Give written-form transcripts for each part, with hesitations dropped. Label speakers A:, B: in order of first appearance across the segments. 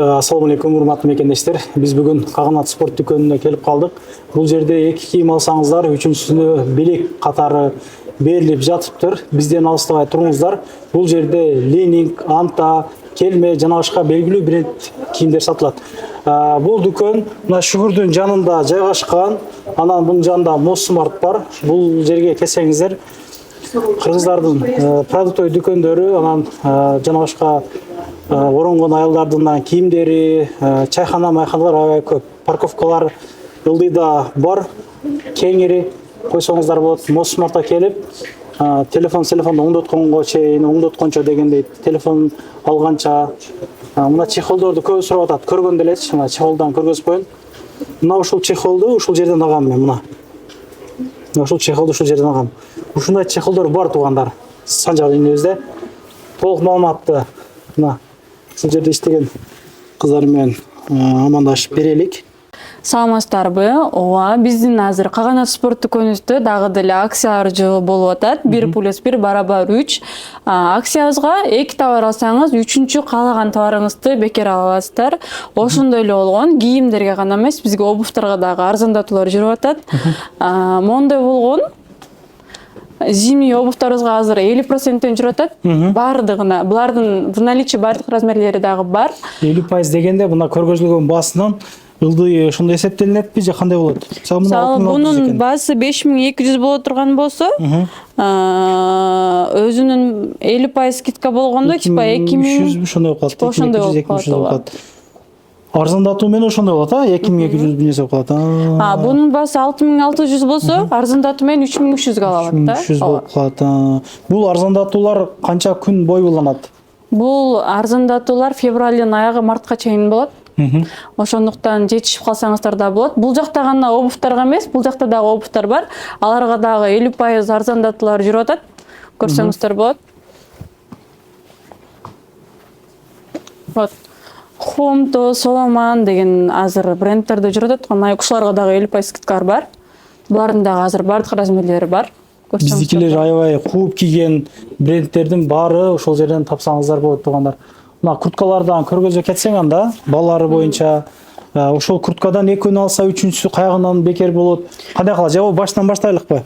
A: Ассаламу алейкум, урматтуу мекендештер. Биз бүгүн Кагынат спорт дүкөнүнө келип калдык. Бул жерде 2 кийим алсаңыздар, үчүнчүсүнө белек катары берилип жатыптыр. Бизден алыстабай туруңуздар. Бул жерде Ленинг, Анта, Келме жана башка белгилүү бренд кийимдер сатылат. Бул дүкөн мына Шүгүрдүн жанында жайгашкан. Анан бунун жанында Моссмарт бар. Бул жерге келсеңиздер, кыргыздардын продуктой дүкөндөрү, анан жана башка оронгон аялдардын кийимдери, чайхана, майханалар аябай көп. Парковкалар ылдыйда бар, кеңири койсоңуздар болот. Моссмартка келип, телефонду оңдотконго чейин, оңдоткончо дегендей, телефон алганча мына чехолдорду көп сурап атат. Көргөн делечи, мына чехолдон көргөзүп коеюн. Мына ушул чехолду ушул жерден алгам мен, мына. Ушул чехолду ушул жерден алгам. Ушундай чехолдор бар туугандар. Санжар үйүнүбүздө толук маалыматты мына ушул жерде иштеген кыздар менен амандашып берелик.
B: Саламатсыздарбы? Ооба, биздин азыр Кагынат спорт дүкөнүбүздө дагы деле акциялар болуп атат. 1+1 барабар 3. Акциябызга 2 товар алсаңыз, 3-чү каалаган товарыңызды бекер ала аласыздар. Ошондой эле болгон, кийимдерге гана эмес, бизге обувтарга дагы арзандатуулар жүрүп атат. Мондой болгон зимний обувтарыбызга азыр 50%тен жүрүп атат. Бардыгына, булардын в наличии бардык размерлери дагы бар.
A: 50% дегенде мына көргөзүлгөн баасынан ылдый ошондой эсептелинетпи же кандай болот?
B: Мисалы, бунун баасы 5200 боло турган болсо, өзүнүн 50% скидка болгондо типа 2300
A: ошондой болуп калат.
B: Ошондой болуп калат.
A: Арзандатуу менен ошондой болот, 2200 нерсе болуп калат.
B: Бунун баасы 6600 болсо, арзандатуу менен 3300 ала алат да.
A: 3300 болуп калат. Бул арзандатуулар канча күн бою уланат?
B: Бул арзандатуулар февралдын аягы мартка чейин болот. Ошондуктан жетишип калсаңыздар да болот. Бул жакта гана обувтарга эмес, бул жакта дагы обувтар бар. Аларга дагы 50% арзандатуулар жүрүп атат. Көрсөңүздөр болот. Вот. Хомто, Соломан деген азыр брендтерде жүрүп атат. Ушуларга дагы 50% скидкалар бар. Булардын дагы азыр бардык размерлери бар.
A: Биздикилер аябай кууп кийген брендтердин баары ошол жерден тапсаңыздар болот туугандар. Мына курткалардан көргөзө кетсең анда, балалары боюнча ошол курткадан экөөнү алса, үчүнчүсү каягынан бекер болот. Кандай кылат? Же баштан баштайлыкпы?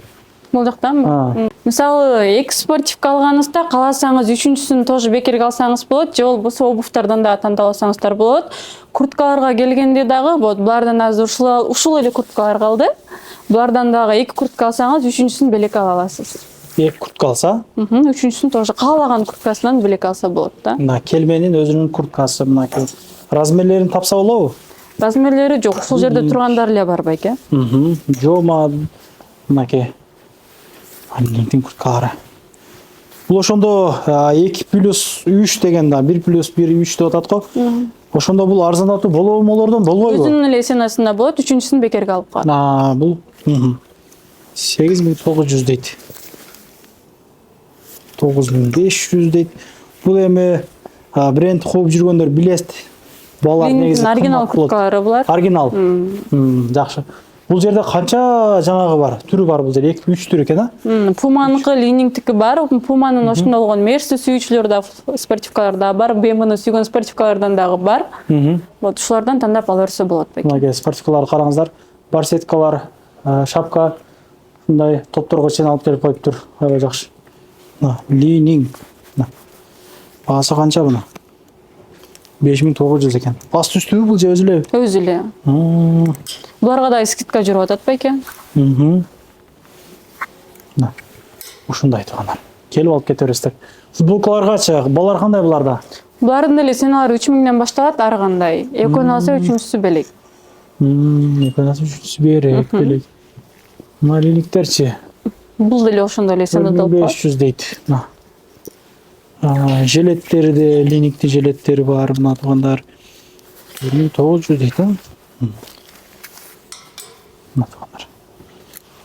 B: Бул жактанбы? Мисалы, 2 спортивка алганыңызда кааласаңыз, үчүнчүсүн тоже бекерге алсаңыз болот, же болбосо обувтардан да тандап алсаңыздар болот. Курткаларга келгенде дагы, булардан азыр ушул эле курткалар калды. Булардан дагы 2 куртка алсаңыз, үчүнчүсүн белек ала аласыз. 2
A: куртка алса?
B: Үчүнчүсүн тоже каалаган курткасынан белек алса болот да.
A: Мына Келменин өзүнүн курткасы мынакей. Размерлерин тапса болобу?
B: Размерлери жок, ушул жерде тургандар эле бар байке.
A: Жома мынакей. Ленинтин курткалары. Бул ошондо 2+3 деген да, 1+1 3 деп атат го. Ошондо бул арзандатуу болобу олордон болбойбу?
B: Өзүнүн эле ценасында болот, үчүнчүсүн бекерге алып калат.
A: Бул 8900 дейт. 9500 дейт. Бул эми бренд кууп жүргөндөр билет. Балдар негизи
B: оригинал курткалары булар.
A: Оригинал. Жакшы. Бул жерде канча жаңагы бар? Түрү бар бул жерде? 2-3 түр экен,
B: Пуманыкы, Ленингтики бар. Пуманын ошондой болгон Мерсти сүйүүчүлөр да спортивкалар да бар. BMW сүйгөн спортивкалардан дагы бар. Вот ушулардан тандап ала берсе болот бек.
A: Мына спортивкаларды караңыздар. Барсеткалар, шапка мындай топторго чейин алып келип коюптур. Аябай жакшы. Ленинг. Баасы канча буну? 5900 экен. Аст үстүбү бул же өзү эле?
B: Өзү эле. Буларга да скидка жүрүп атат байке.
A: Ушундай туугандар. Келип алып кете бересиздер. Футболкаларгачы, балдар кандай буларда?
B: Булардын деле ценалары 3000ден башталат, ар кандай. Экөөнү алса, үчүнчүсү белек.
A: Экөөнү алса, үчүнчүсү белек. Мына Ленинктерчи?
B: Бул деле ошондой эле ценада болуп калат.
A: 500 дейт. Жилеттери де, Ленинктин жилеттери бар, мына туугандар. 1900 дейт, Мына туугандар.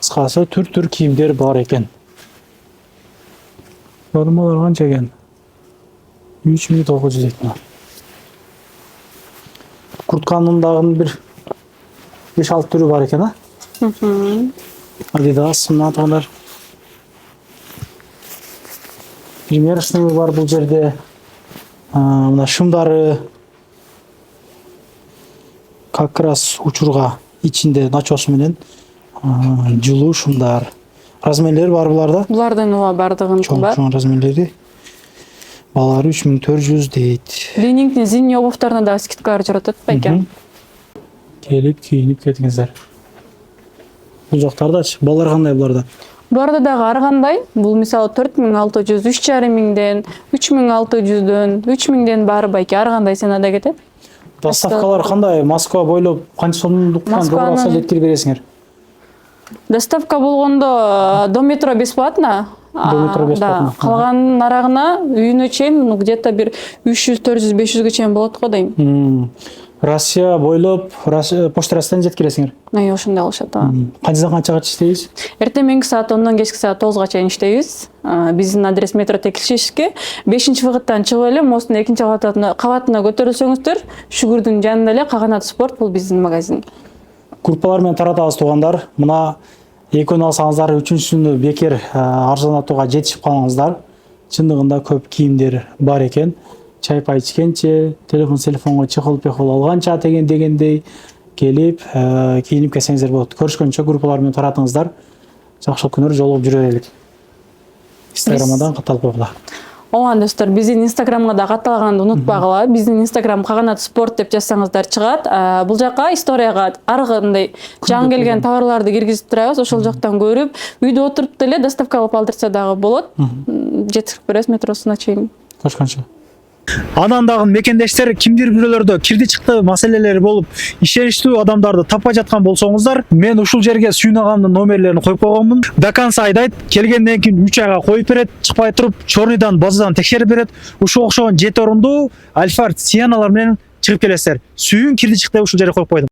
A: Кыскасы түр-түр кийимдер бар экен. Формалар канча экен? 3900 дейт. Куртканын дагы бир 5-6 түрү бар экен, Adidas, мына туугандар. Примерочный бар бул жерде. Мына шумдары как раз учурга ичинде начосу менен жылуу шумдар. Размерлери бар буларда.
B: Булардын ооба бардыгыныкы бар.
A: Чоң размерлери. Балары 3400 дейт.
B: Ленинктин зимний обувьтарына да скидкалар жүрүп атат экен.
A: Келип кийинип кетиңиздер. Бул жактардачы балдар кандай буларда?
B: Буларда дагы ар кандай. Бул мисалы 4600, 3500ден, 3600дөн, 3000ден баары байке ар кандай ценада кетет.
A: Доставкалар кандай? Москва бойлоп канча сомдуктан жогоруласа жеткирип бересиңер?
B: Доставка болгондо до метро бесплатно.
A: До метро бесплатно.
B: Да, калганын арагына үйүнө чейин где-то бир 300, 400, 500ге чейин болот го дейм.
A: Россия бойлоп, Почта Россиядан жеткиресиңер?
B: Ошондой кылышат.
A: Канчадан канчага иштейсиз?
B: Эртең менги саат 10дон кечки саат 9га чейин иштейбиз. Биздин адрес метро Текилишевский. 5-вагыттан чыгып эле мосттун 2-кабатына көтөрүлсөңүздөр, Шүгүрдүн жанында эле Каганат спорт бул биздин магазин.
A: Группалар менен таратабыз туугандар. Мына экөөнү алсаңыздар, үчүнчүсүнү бекер арзандатууга жетишип калыңыздар. Чындыгында көп кийимдер бар экен. Чай пай ичкенче, телефонго чехол алганча дегендей келип, кийинип келсеңиздер болот. Көрүшкөнчө группалар менен таратыңыздар. Жакшылык күндөр жолугуп жүрө берели. Инстаграмдан катталып койгула.
B: Ооба достор, биздин инстаграмга да катталганды унутпагыла. Биздин инстаграм Каганат спорт деп жазсаңыздар чыгат. Бул жака историяга ар кандай жаңы келген товарларды киргизип турабыз. Ошол жактан көрүп, үйдө отуруп деле доставка кылып алдырса дагы болот. Жеткирип беребиз метросуна чейин.
A: Көрүшкөнчө. Анан дагы мекендештер кимдир бирөөлөрдө кирди чыкты маселелери болуп, ишеничтүү адамдарды таппай жаткан болсоңуздар, мен ушул жерге Сүйүн агамдын номерлерин коюп койгонмун. До конца айдайт, келгенден кийин 3 айга коюп берет, чыкпай туруп, чорныйдан, базадан текшерип берет. Ушул окшогон 7 орундуу Альфард Сианалар менен чыгып келесиздер. Сүйүн кирди чыкты ушул жерге коюп койдум.